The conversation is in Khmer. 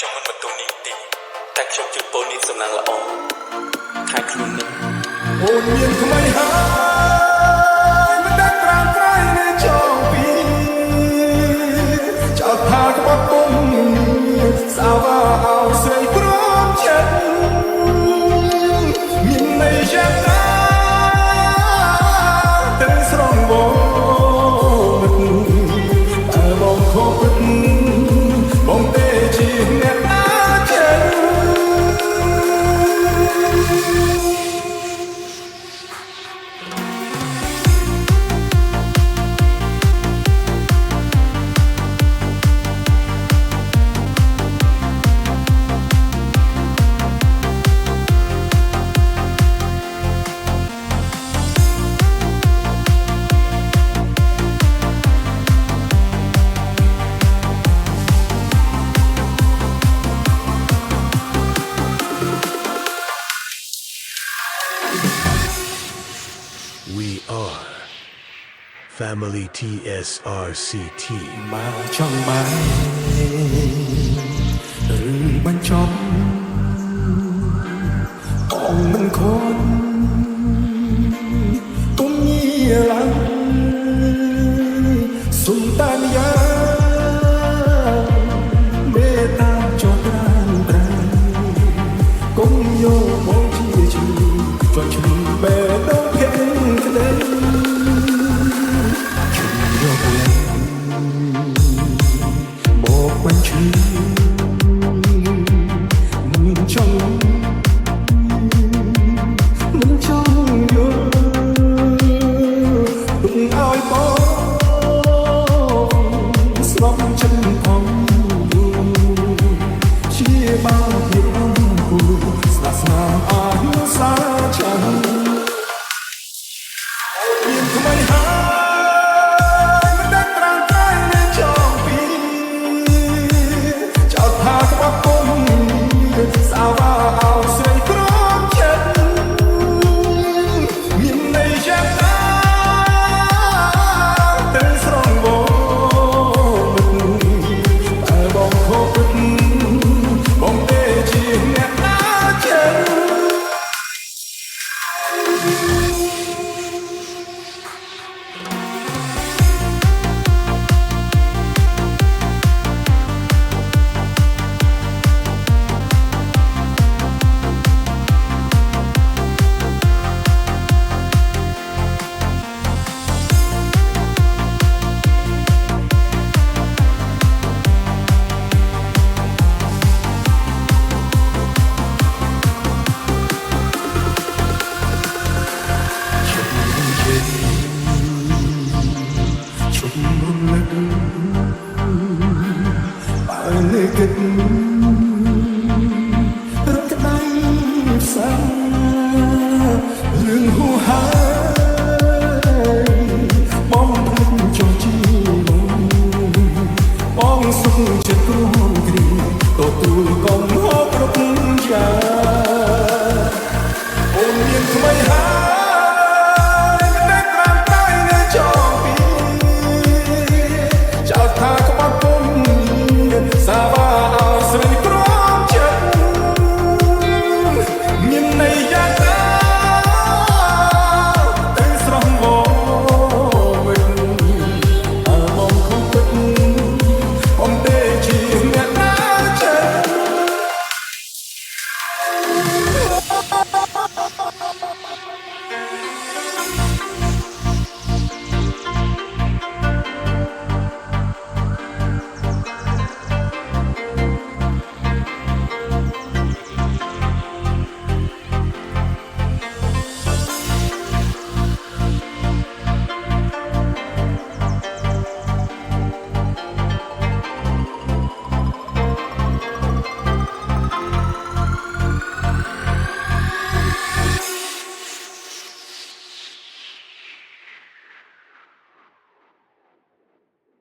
ខ្ញុំមិនបន្ទូនាងទេតែខ្ញុំជឿពូននាងសំណាងល្អខែខ្លួននេះអូនមានថ្មីហើយមិនដឹងត្រាំត្រៃនៅចុងពីចោលថាក្បត់គុំសាវ៉ាអោស្រីព្រមចិត្តមានន័យយ៉ាងណាទៅស្រងបងតែបងខកពិតបងទេជាអ្នកអាចិនWe are Family TSRCT មកចង់បានឬបញ្ចប់អងមិនខនគុំញីឡើងសុំតានយ៉ាមេតាចតរានត្រៃគុំយកមកជាឈ្មោះចុចឈ្មោះបែដល់ភេទក្តីวันชื่อมันจ้องอยู่ตุ่งอ้อยปอสลบฉันพองเชี่ยบ้าเพียงกูสละสนาอายุสาฉันเปลี่ยนทำไมหาសាវ៉ាអោស្រីព្រមចិត្តមានន័យយ៉ាងណាទៅស្រងបងតែបងខកពិតបងទេជាអ្នកណាចិនលើគិតរត់ក្តីផ្សារឿងហូរហែ